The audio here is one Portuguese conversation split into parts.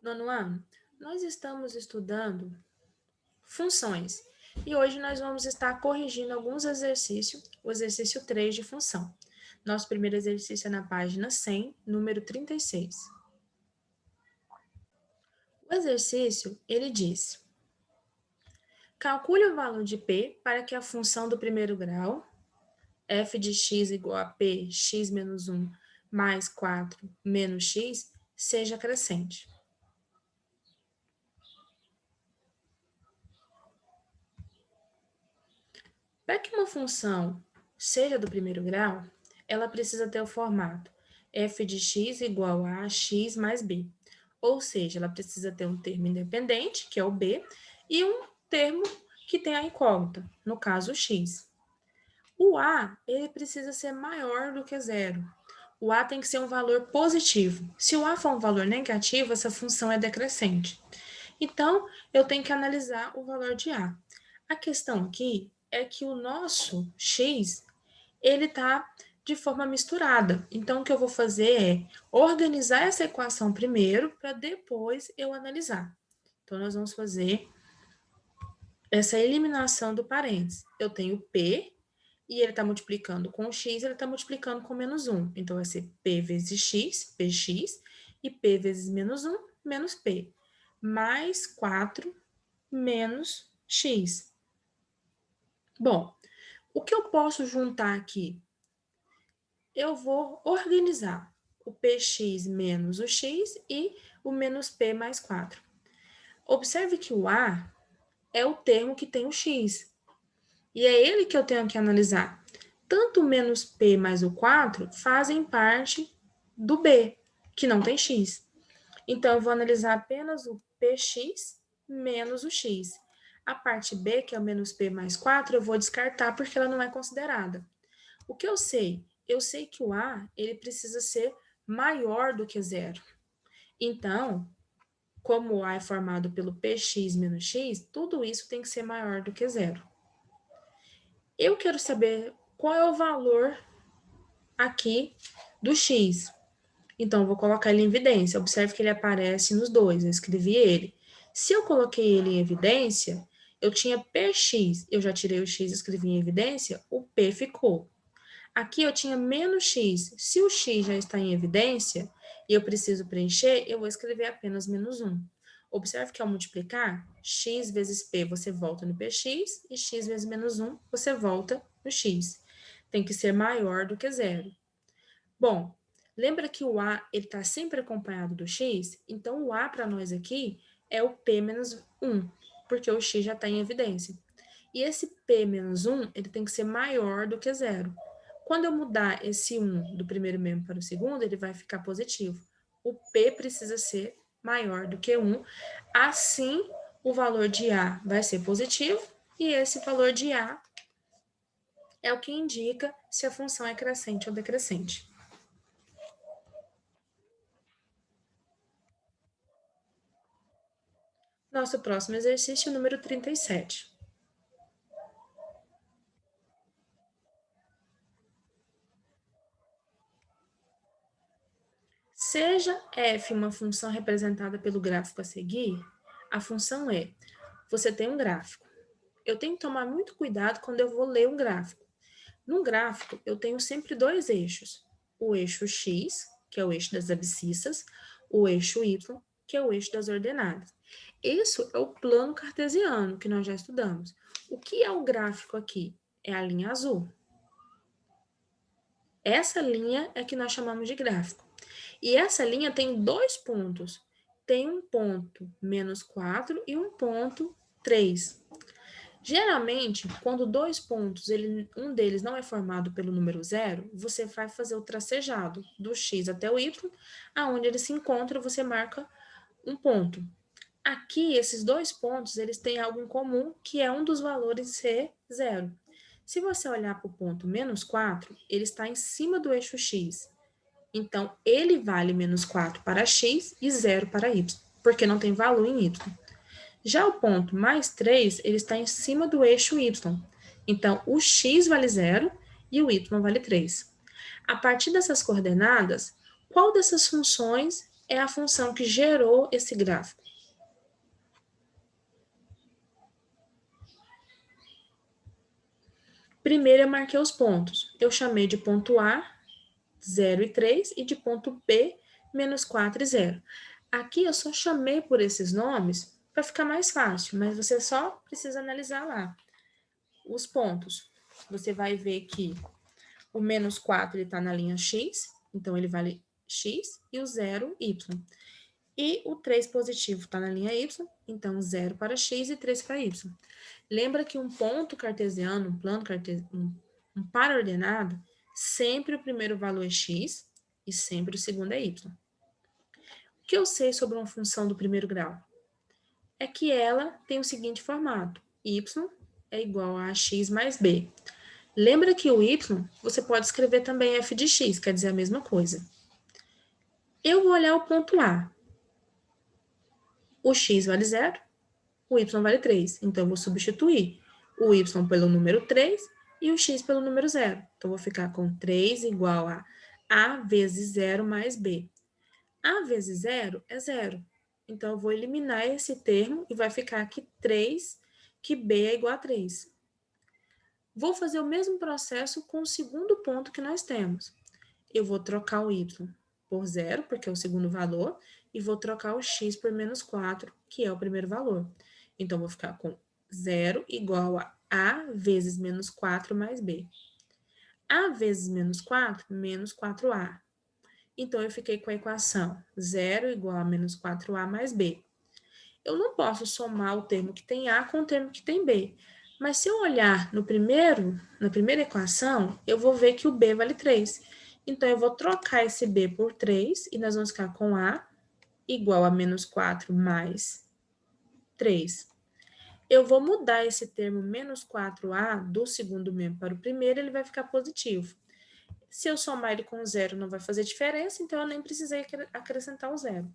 Nono ano, nós estamos estudando funções e hoje nós vamos estar corrigindo alguns exercícios, o exercício 3 de função. Nosso primeiro exercício é na página 100, número 36. O exercício, ele diz: calcule o valor de P para que a função do primeiro grau, f de x igual a p, x menos 1 mais 4 menos x, seja crescente. Para que uma função seja do primeiro grau, ela precisa ter o formato f de x igual a x mais b. Ou seja, ela precisa ter um termo independente, que é o b, e um termo que tem a incógnita, no caso, o x. O a, ele precisa ser maior do que zero. O a tem que ser um valor positivo. Se o a for um valor negativo, essa função é decrescente. Então, eu tenho que analisar o valor de a. A questão aqui é que o nosso x, ele está de forma misturada. Então, o que eu vou fazer é organizar essa equação primeiro, para depois eu analisar. Então, nós vamos fazer essa eliminação do parênteses. Eu tenho P, e ele está multiplicando com x, ele está multiplicando com menos 1. Então, vai ser P vezes x, px, e P vezes menos 1, menos P. Mais 4 menos x. Bom, o que eu posso juntar aqui? Eu vou organizar o px menos o x e o menos p mais 4. Observe que o a é o termo que tem o x. E é ele que eu tenho que analisar. Tanto o menos p mais o 4 fazem parte do b, que não tem x. Então, eu vou analisar apenas o px menos o x. A parte b, que é o menos p mais 4, eu vou descartar porque ela não é considerada. O que eu sei? Eu sei que o a, ele precisa ser maior do que zero. Então, como o a é formado pelo px menos x, tudo isso tem que ser maior do que zero. Eu quero saber qual é o valor aqui do x. Então, eu vou colocar ele em evidência. Observe que ele aparece nos dois, eu escrevi ele. Se eu coloquei ele em evidência, eu tinha px, eu já tirei o x e escrevi em evidência, o p ficou. Aqui eu tinha menos x. Se o x já está em evidência e eu preciso preencher, eu vou escrever apenas menos 1. Observe que ao multiplicar, x vezes p você volta no px e x vezes menos 1 você volta no x. Tem que ser maior do que zero. Bom, lembra que o a está sempre acompanhado do x? Então, o a para nós aqui é o p menos 1, porque o x já está em evidência. E esse p menos 1, ele tem que ser maior do que zero. Quando eu mudar esse 1 do primeiro membro para o segundo, ele vai ficar positivo. O p precisa ser maior do que 1, assim o valor de a vai ser positivo, e esse valor de a é o que indica se a função é crescente ou decrescente. Nosso próximo exercício, número 37. Seja f uma função representada pelo gráfico a seguir, a função é, você tem um gráfico. Eu tenho que tomar muito cuidado quando eu vou ler um gráfico. No gráfico, eu tenho sempre dois eixos. O eixo x, que é o eixo das abscissas, o eixo y, que é o eixo das ordenadas. Isso é o plano cartesiano, que nós já estudamos. O que é o gráfico aqui? É a linha azul. Essa linha é que nós chamamos de gráfico. E essa linha tem dois pontos. Tem um ponto menos 4 e um ponto 3. Geralmente, quando dois pontos, um deles não é formado pelo número zero, você vai fazer o tracejado do x até o y, aonde ele se encontra, você marca um ponto. Aqui, esses dois pontos, eles têm algo em comum, que é um dos valores ser zero. Se você olhar para o ponto menos 4, ele está em cima do eixo x. Então, ele vale menos 4 para x e 0 para y, porque não tem valor em y. Já o ponto mais 3, ele está em cima do eixo y. Então, o x vale 0 e o y vale 3. A partir dessas coordenadas, qual dessas funções é a função que gerou esse gráfico. Primeiro eu marquei os pontos. Eu chamei de ponto A, 0 e 3, e de ponto B, menos 4 e 0. Aqui eu só chamei por esses nomes para ficar mais fácil, mas você só precisa analisar lá os pontos. Você vai ver que o menos 4 está na linha x, então ele vale x, e o 0, y. E o 3 positivo está na linha y, então 0 para x e 3 para y. Lembra que um ponto cartesiano, um plano cartesiano, um par ordenado, sempre o primeiro valor é x e sempre o segundo é y. O que eu sei sobre uma função do primeiro grau? É que ela tem o seguinte formato: y é igual a x mais b. Lembra que o y você pode escrever também f de x, quer dizer a mesma coisa. Eu vou olhar o ponto A. O x vale 0, o y vale 3. Então, eu vou substituir o y pelo número 3 e o x pelo número 0. Então, eu vou ficar com 3 igual a vezes 0 mais b. A vezes 0 é 0. Então, eu vou eliminar esse termo e vai ficar aqui 3, que b é igual a 3. Vou fazer o mesmo processo com o segundo ponto que nós temos. Eu vou trocar o y por 0, porque é o segundo valor, e vou trocar o x por menos 4, que é o primeiro valor. Então, vou ficar com 0 igual a vezes menos 4 mais b. A vezes menos 4, menos 4a. Então, eu fiquei com a equação 0 igual a menos 4a mais b. Eu não posso somar o termo que tem a com o termo que tem b. Mas se eu olhar na primeira equação, eu vou ver que o b vale 3. Então, eu vou trocar esse b por 3 e nós vamos ficar com a igual a menos 4 mais 3. Eu vou mudar esse termo menos 4a do segundo membro para o primeiro, ele vai ficar positivo. Se eu somar ele com 0, não vai fazer diferença, então eu nem precisei acrescentar o 0.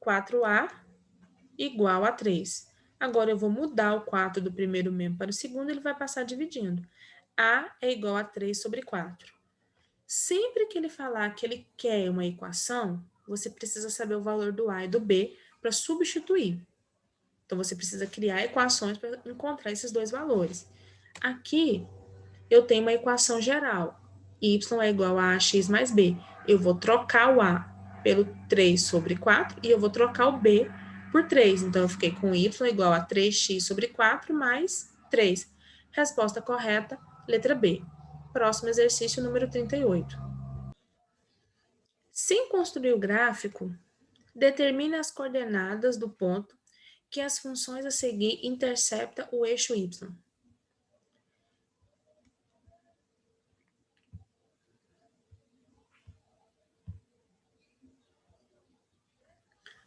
4a igual a 3. Agora, eu vou mudar o 4 do primeiro membro para o segundo, ele vai passar dividindo. A é igual a 3 sobre 4. Sempre que ele falar que ele quer uma equação, você precisa saber o valor do A e do B para substituir. Então, você precisa criar equações para encontrar esses dois valores. Aqui, eu tenho uma equação geral. Y é igual a ax mais b. Eu vou trocar o A pelo 3 sobre 4 e eu vou trocar o B por 3. Então, eu fiquei com y igual a 3x sobre 4 mais 3. Resposta correta, letra B. Próximo exercício, número 38. Sem construir o gráfico, determine as coordenadas do ponto que as funções a seguir interceptam o eixo y.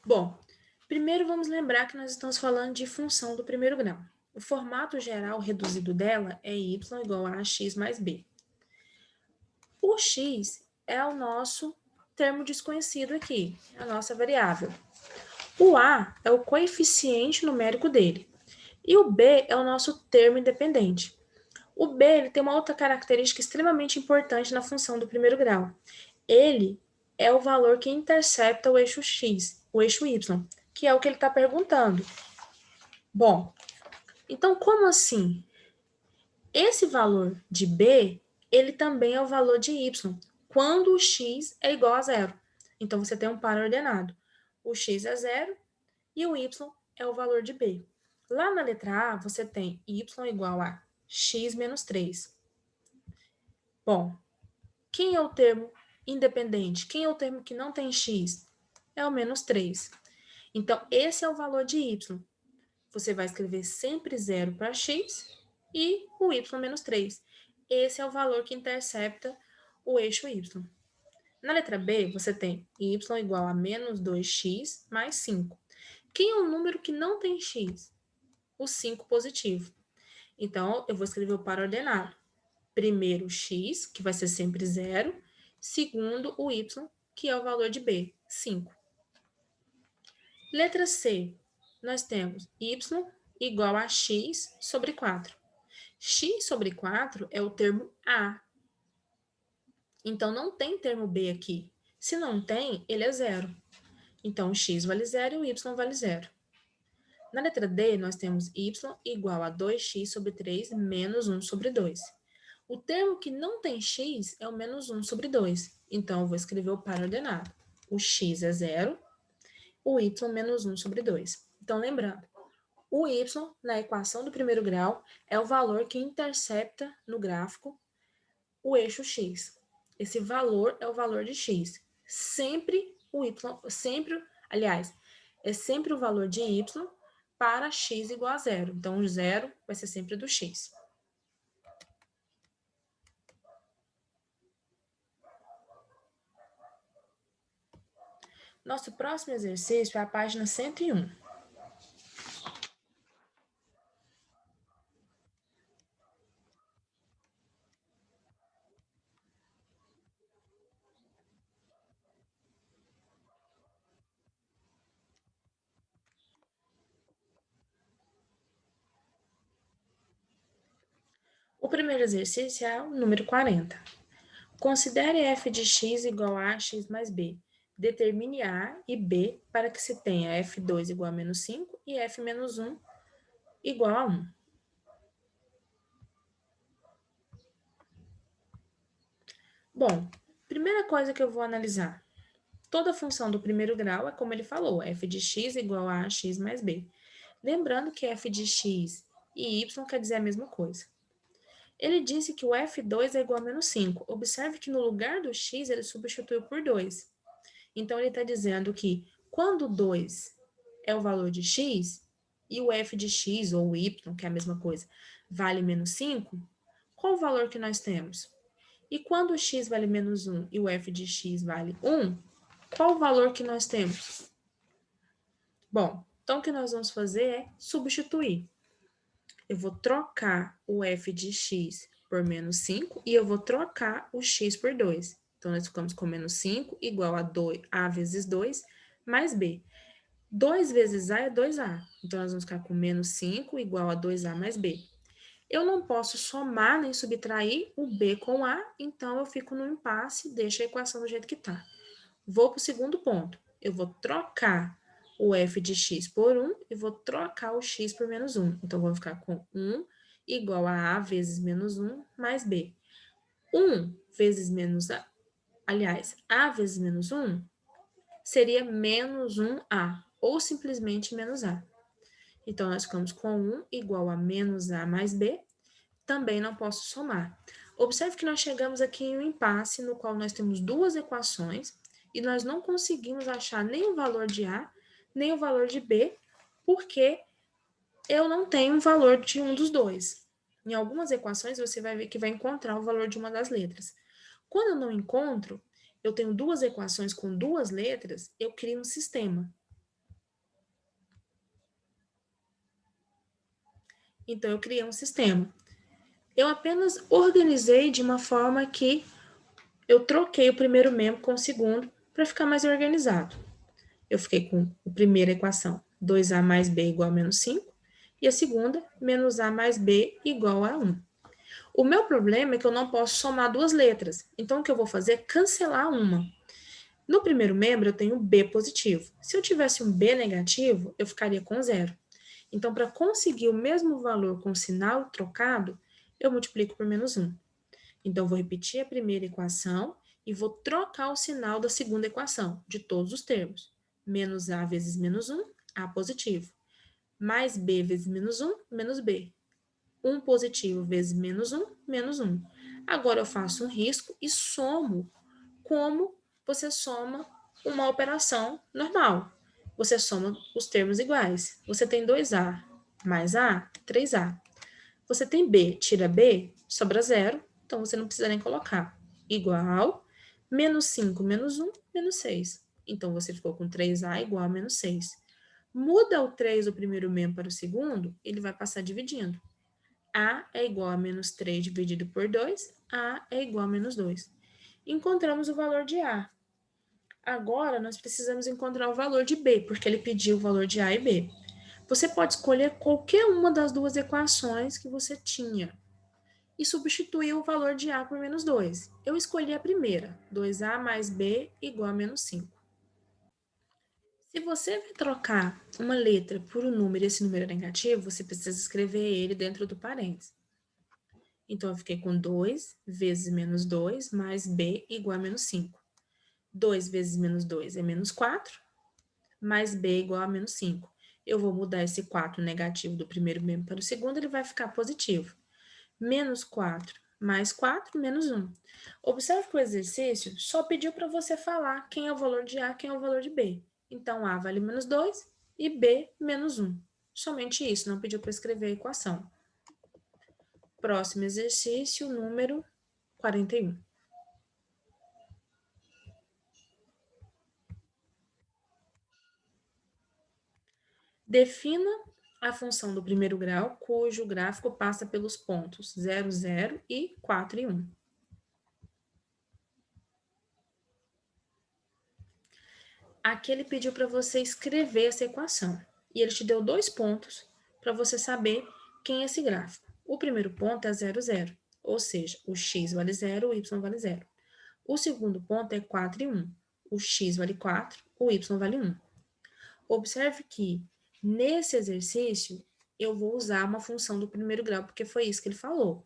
Bom, primeiro vamos lembrar que nós estamos falando de função do primeiro grau. O formato geral reduzido dela é y igual a x mais b. O x é o nosso termo desconhecido aqui, a nossa variável. O a é o coeficiente numérico dele. E o b é o nosso termo independente. O b ele tem uma outra característica extremamente importante na função do primeiro grau. Ele é o valor que intercepta o eixo x, o eixo y, que é o que ele está perguntando. Bom, então como assim? Esse valor de b, ele também é o valor de y, quando o x é igual a 0. Então, você tem um par ordenado. O x é 0 e o y é o valor de b. Lá na letra A, você tem y igual a x menos 3. Bom, quem é o termo independente? Quem é o termo que não tem x? É o menos 3. Então, esse é o valor de y. Você vai escrever sempre 0 para x e o y menos 3. Esse é o valor que intercepta o eixo y. Na letra B, você tem y igual a menos 2x mais 5. Quem é o número que não tem x? O 5 positivo. Então, eu vou escrever o par ordenado. Primeiro, x, que vai ser sempre 0. Segundo, o y, que é o valor de b, 5. Letra C, nós temos y igual a x sobre 4. X sobre 4 é o termo A. Então, não tem termo B aqui. Se não tem, ele é 0. Então, o x vale 0 e o y vale 0. Na letra D, nós temos y igual a 2x sobre 3 menos 1 sobre 2. O termo que não tem x é o menos 1 sobre 2. Então, eu vou escrever o par ordenado. O x é 0, o y menos 1 sobre 2. Então, lembrando, o y na equação do primeiro grau é o valor que intercepta no gráfico o eixo x. Esse valor é o valor de x. Sempre o y, aliás, é sempre o valor de y para x igual a 0. Então, o 0 vai ser sempre do x. Nosso próximo exercício é a página 101. O primeiro exercício é o número 40. Considere f de x igual a x mais b. Determine A e B para que se tenha f2 igual a menos 5 e f menos 1 igual a 1. Bom, primeira coisa que eu vou analisar. Toda função do primeiro grau é como ele falou, f de x igual a x mais b. Lembrando que f de x e y quer dizer a mesma coisa. Ele disse que o f2 é igual a menos 5. Observe que no lugar do x ele substituiu por 2. Então, ele está dizendo que quando 2 é o valor de x e o f de x ou o y, que é a mesma coisa, vale menos 5, qual o valor que nós temos? E quando o x vale menos 1 e o f de x vale 1, qual o valor que nós temos? Bom, então o que nós vamos fazer é substituir. Eu vou trocar o f de x por menos 5 e eu vou trocar o x por 2. Então, nós ficamos com menos 5 igual a a vezes 2 mais b. 2 vezes a é 2a. Então, nós vamos ficar com menos 5 igual a 2a mais b. Eu não posso somar nem subtrair o b com a, então eu fico no impasse e deixo a equação do jeito que está. Vou para o segundo ponto. Eu vou trocar o f de x por 1 e vou trocar o x por menos 1. Então, vou ficar com 1 igual a vezes menos 1 mais b. 1 vezes menos a, aliás, a vezes menos 1 seria menos 1a, ou simplesmente menos a. Então, nós ficamos com 1 igual a menos a mais b. Também não posso somar. Observe que nós chegamos aqui em um impasse no qual nós temos duas equações e nós não conseguimos achar nem o valor de A, nem o valor de B, porque eu não tenho o valor de um dos dois. Em algumas equações, você vai ver que vai encontrar o valor de uma das letras. Quando eu não encontro, eu tenho duas equações com duas letras, eu crio um sistema. Então, eu criei um sistema. Eu apenas organizei de uma forma que eu troquei o primeiro membro com o segundo para ficar mais organizado. Eu fiquei com a primeira equação, 2a mais b igual a menos 5, e a segunda, menos a mais b igual a 1. O meu problema é que eu não posso somar duas letras, então o que eu vou fazer é cancelar uma. No primeiro membro, eu tenho b positivo. Se eu tivesse um b negativo, eu ficaria com 0. Então, para conseguir o mesmo valor com o sinal trocado, eu multiplico por menos 1. Então, vou repetir a primeira equação e vou trocar o sinal da segunda equação, de todos os termos. Menos a vezes menos 1, a positivo. Mais b vezes menos 1, menos b. 1 positivo vezes menos 1, menos 1. Agora, eu faço um risco e somo como você soma uma operação normal. Você soma os termos iguais. Você tem 2a mais a, 3a. Você tem b, tira b, sobra 0, então você não precisa nem colocar. Igual, menos 5 menos 1, menos 6. Então, você ficou com 3a igual a menos 6. Muda o 3 do primeiro membro para o segundo, ele vai passar dividindo. A é igual a menos 3 dividido por 2, A é igual a menos 2. Encontramos o valor de A. Agora, nós precisamos encontrar o valor de B, porque ele pediu o valor de A e B. Você pode escolher qualquer uma das duas equações que você tinha e substituir o valor de A por menos 2. Eu escolhi a primeira, 2A mais B igual a menos 5. Se você vai trocar uma letra por um número e esse número é negativo, você precisa escrever ele dentro do parênteses. Então, eu fiquei com 2 vezes menos 2 mais b igual a menos 5. 2 vezes menos 2 é menos 4, mais b igual a menos 5. Eu vou mudar esse 4 negativo do primeiro membro para o segundo, ele vai ficar positivo. Menos 4 mais 4, menos 1. Observe que o exercício só pediu para você falar quem é o valor de A, quem é o valor de B. Então, A vale menos 2 e B menos 1. Somente isso, não pediu para escrever a equação. Próximo exercício, número 41. Defina a função do primeiro grau, cujo gráfico passa pelos pontos 0, 0 e 4 e 1. Aqui ele pediu para você escrever essa equação. E ele te deu 2 pontos para você saber quem é esse gráfico. O primeiro ponto é 0, 0, ou seja, o x vale 0, o y vale 0. O segundo ponto é 4 e 1. O x vale 4, o y vale 1. Observe que nesse exercício eu vou usar uma função do primeiro grau, porque foi isso que ele falou.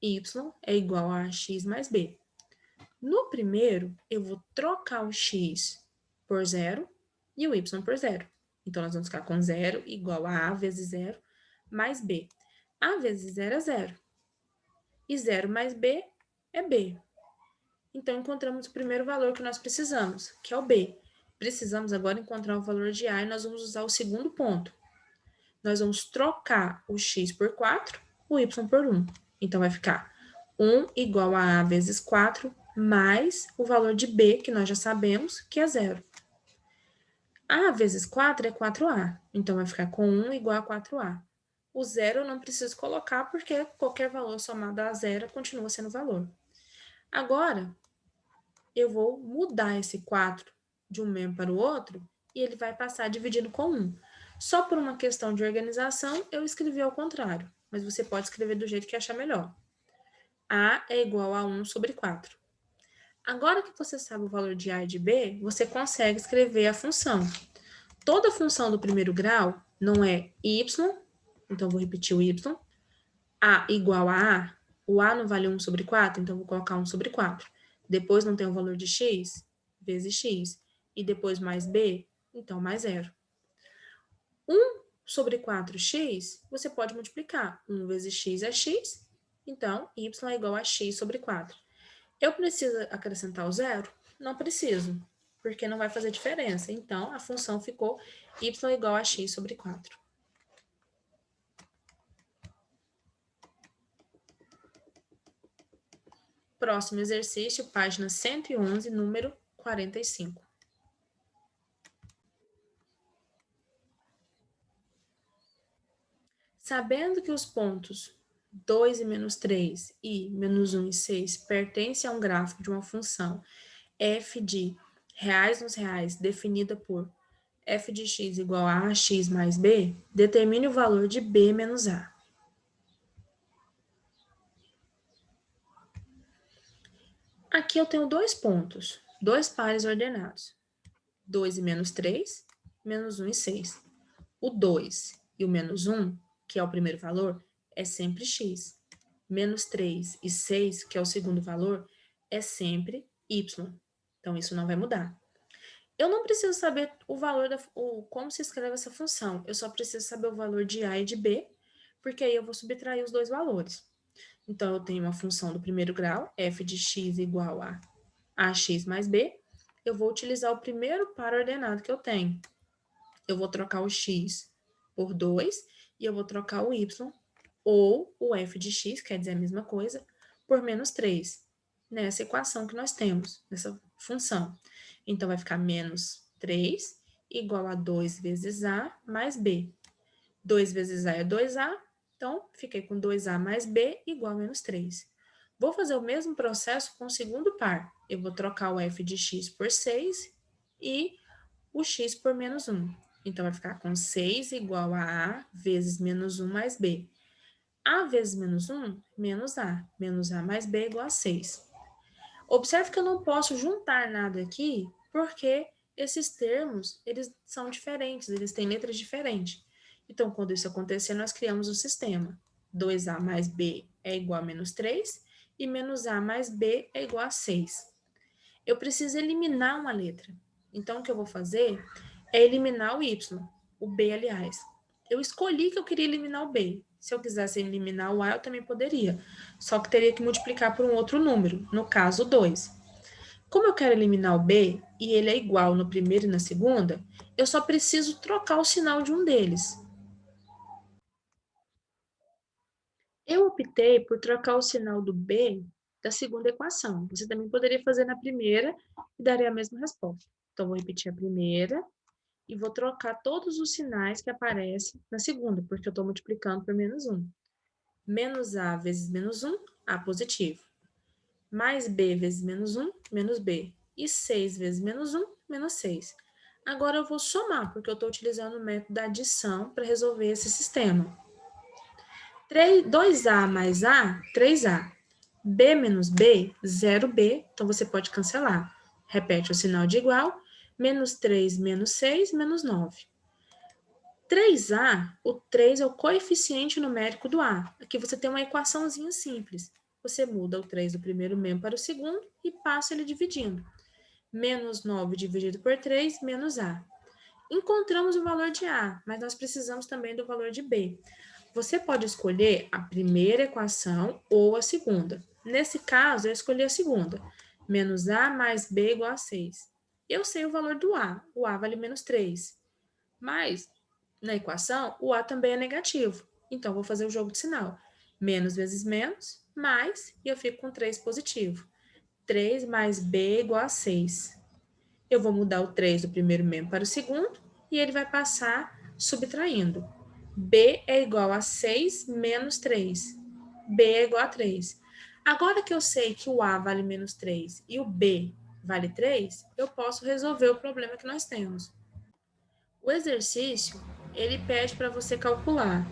Y é igual a x mais b. No primeiro, eu vou trocar o x por 0 e o y por 0. Então, nós vamos ficar com 0 igual a vezes 0 mais b. A vezes 0 é 0. E 0 mais b é b. Então, encontramos o primeiro valor que nós precisamos, que é o b. Precisamos agora encontrar o valor de a e nós vamos usar o segundo ponto. Nós vamos trocar o x por 4, o y por 1. Então, vai ficar 1 igual a vezes 4 mais o valor de b, que nós já sabemos, que é 0. A vezes 4 é 4a, então vai ficar com 1 igual a 4a. O 0 eu não preciso colocar, porque qualquer valor somado a 0 continua sendo valor. Agora, eu vou mudar esse 4 de um membro para o outro, e ele vai passar dividindo com 1. Só por uma questão de organização, eu escrevi ao contrário, mas você pode escrever do jeito que achar melhor. A é igual a 1 sobre 4. Agora que você sabe o valor de A e de B, você consegue escrever a função. Toda função do primeiro grau não é y, então vou repetir o y, A igual a A, o A não vale 1 sobre 4, então vou colocar 1 sobre 4. Depois não tem o valor de x, vezes x, e depois mais b, então mais 0. 1 sobre 4x, você pode multiplicar. 1 vezes x é x, então y é igual a x sobre 4. Eu preciso acrescentar o 0? Não preciso, porque não vai fazer diferença. Então, a função ficou y igual a x sobre 4. Próximo exercício, página 111, número 45. Sabendo que os pontos 2 e menos 3 e menos 1 e 6 pertencem a um gráfico de uma função f de reais nos reais definida por f de x igual a ax mais b, determine o valor de b menos a. Aqui eu tenho 2 pontos, 2 pares ordenados. 2 e menos 3, menos 1 e 6. O 2 e o menos 1, que é o primeiro valor, é sempre x. Menos 3 e 6, que é o segundo valor, é sempre y. Então, isso não vai mudar. Eu não preciso saber o valor, como se escreve essa função. Eu só preciso saber o valor de a e de b, porque aí eu vou subtrair os dois valores. Então, eu tenho uma função do primeiro grau, f de x igual a ax mais b. Eu vou utilizar o primeiro par ordenado que eu tenho. Eu vou trocar o x por 2 e eu vou trocar o y, ou o f de x, quer dizer a mesma coisa, por menos 3, nessa equação que nós temos, nessa função. Então, vai ficar menos 3 igual a 2 vezes a mais b. 2 vezes a é 2a, então, fiquei com 2a mais b igual a menos 3. Vou fazer o mesmo processo com o segundo par. Eu vou trocar o f de x por 6 e o x por menos 1. Então, vai ficar com 6 igual a vezes menos 1 mais b. A vezes menos 1, menos a. Menos a mais b igual a 6. Observe que eu não posso juntar nada aqui, porque esses termos, eles são diferentes, eles têm letras diferentes. Então, quando isso acontecer, nós criamos um sistema. 2a mais b é igual a menos 3 e menos a mais b é igual a 6. Eu preciso eliminar uma letra. Então, o que eu vou fazer é eliminar o y, o b, aliás. Eu escolhi que eu queria eliminar o b. Se eu quisesse eliminar o a, eu também poderia. Só que teria que multiplicar por um outro número, no caso 2. Como eu quero eliminar o b e ele é igual no primeiro e na segunda, eu só preciso trocar o sinal de um deles. Eu optei por trocar o sinal do b da segunda equação. Você também poderia fazer na primeira e daria a mesma resposta. Então, vou repetir a primeira e vou trocar todos os sinais que aparecem na segunda, porque eu estou multiplicando por menos 1. Menos a vezes menos 1, a positivo. Mais b vezes menos 1, menos b. E 6 vezes menos 1, menos 6. Agora eu vou somar, porque eu estou utilizando o método da adição para resolver esse sistema. 2a mais a, 3a. B menos B, 0b, então você pode cancelar. Repete o sinal de igual. Menos 3 menos 6, menos 9. 3a, o 3 é o coeficiente numérico do a. Aqui você tem uma equaçãozinha simples. Você muda o 3 do primeiro membro para o segundo e passa ele dividindo. Menos 9 dividido por 3, menos a. Encontramos o valor de a, mas nós precisamos também do valor de b. Você pode escolher a primeira equação ou a segunda. Nesse caso, eu escolhi a segunda. Menos a mais b igual a 6. Eu sei o valor do a. O a vale menos 3. Mas, na equação, o a também é negativo. Então, vou fazer o jogo de sinal. Menos vezes menos, mais, e eu fico com 3 positivo. 3 mais b igual a 6. Eu vou mudar o 3 do primeiro membro para o segundo, e ele vai passar subtraindo. B é igual a 6 menos 3. B é igual a 3. Agora que eu sei que o A vale menos 3 e o B vale 3, eu posso resolver o problema que nós temos. O exercício, ele pede para você calcular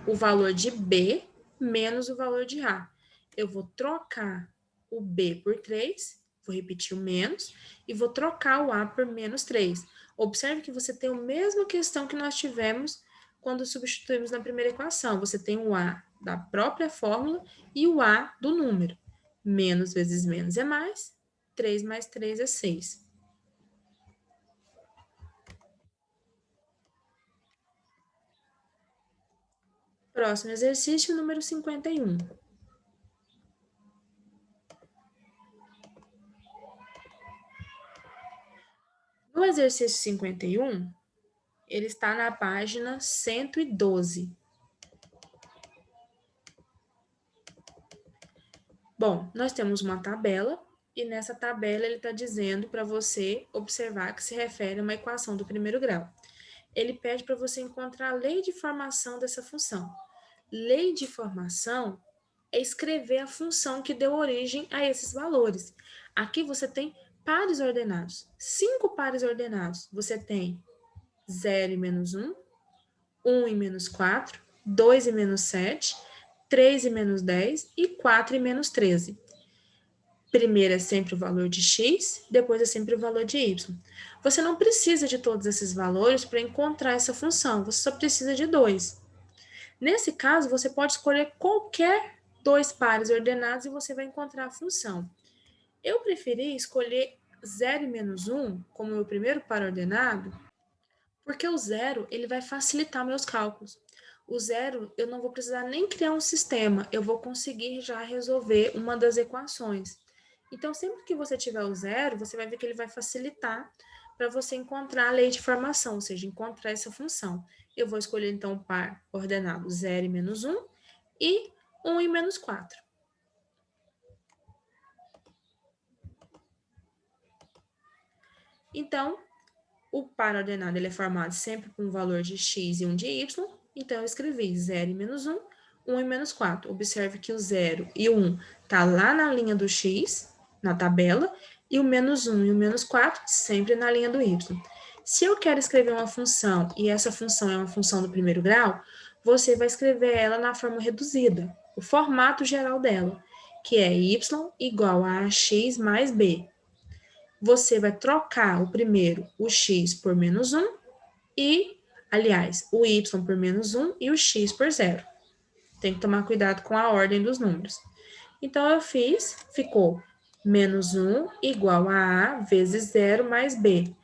o valor de B menos o valor de A. Eu vou trocar o B por 3, vou repetir o menos, e vou trocar o A por menos 3. Observe que você tem a mesma questão que nós tivemos quando substituímos na primeira equação. Você tem o A da própria fórmula e o A do número. Menos vezes menos é mais, 3 mais 3 é 6. Próximo exercício, número 51. No exercício 51, ele está na página 112. Bom, nós temos uma tabela e nessa tabela ele está dizendo para você observar que se refere a uma equação do primeiro grau. Ele pede para você encontrar a lei de formação dessa função. Lei de formação é escrever a função que deu origem a esses valores. Aqui você tem pares ordenados, 5 pares ordenados. Você tem 0 e menos 1, 1 e menos 4, 2 e menos 7, 3 e menos 10 e 4 e menos 13. Primeiro é sempre o valor de x, depois é sempre o valor de y. Você não precisa de todos esses valores para encontrar essa função, você só precisa de 2. Nesse caso, você pode escolher qualquer 2 pares ordenados e você vai encontrar a função. Eu preferi escolher 0 e menos 1 como meu primeiro par ordenado, porque o 0 ele vai facilitar meus cálculos. O 0 eu não vou precisar nem criar um sistema, eu vou conseguir já resolver uma das equações. Então, sempre que você tiver o 0, você vai ver que ele vai facilitar para você encontrar a lei de formação, ou seja, encontrar essa função. Eu vou escolher, então, o par ordenado 0 e menos 1 e 1 e menos 4. Então, o par ordenado ele é formado sempre com um valor de x e um de y, então eu escrevi 0 e menos 1, 1 e menos 4. Observe que o 0 e o 1 está lá na linha do x, na tabela, e o menos 1 e o menos 4 sempre na linha do y. Se eu quero escrever uma função e essa função é uma função do primeiro grau, você vai escrever ela na forma reduzida, o formato geral dela, que é y igual a x mais b. você vai trocar o primeiro, o x por menos 1, e, aliás, o y por menos 1 e o x por 0. Tem que tomar cuidado com a ordem dos números. Então, eu fiz, ficou menos 1 igual a vezes 0 mais b.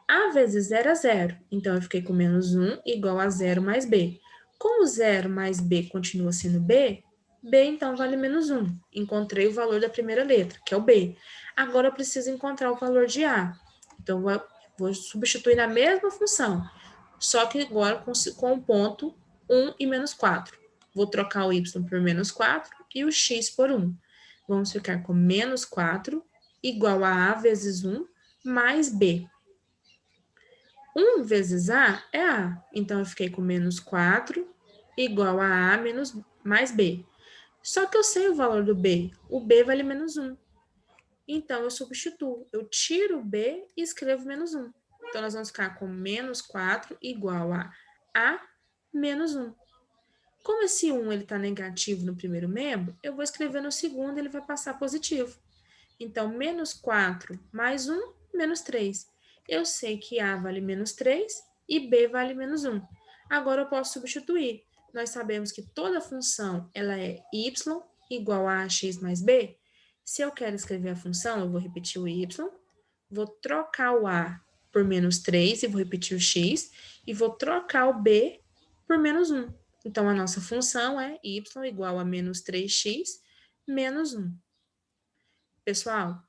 A vezes 0 é 0, então eu fiquei com menos 1 igual a 0 mais b. Como 0 mais b continua sendo b, b então vale menos 1. Encontrei o valor da primeira letra, que é o b. Agora eu preciso encontrar o valor de a. Então, vou substituir na mesma função, só que agora com o ponto 1 e menos 4. Vou trocar o y por menos 4 e o x por 1. Vamos ficar com menos 4 igual a vezes 1 mais b. 1 vezes a é a. Então, eu fiquei com menos 4 igual a menos, mais b. Só que eu sei o valor do b. O b vale menos 1. Então, eu substituo. Eu tiro o b e escrevo menos 1. Então, nós vamos ficar com menos 4 igual a menos 1. Como esse 1 está negativo no primeiro membro, eu vou escrever no segundo e ele vai passar positivo. Então, menos 4 mais 1, menos 3. Eu sei que a vale menos 3 e b vale menos 1. Agora, eu posso substituir. Nós sabemos que toda função ela é y igual a x mais b. Se eu quero escrever a função, eu vou repetir o y, vou trocar o a por menos 3 e vou repetir o x, e vou trocar o b por menos 1. Então, a nossa função é y igual a menos 3x menos 1. Pessoal,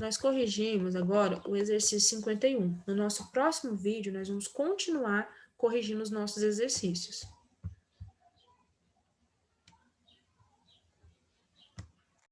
nós corrigimos agora o exercício 51. No nosso próximo vídeo, nós vamos continuar corrigindo os nossos exercícios.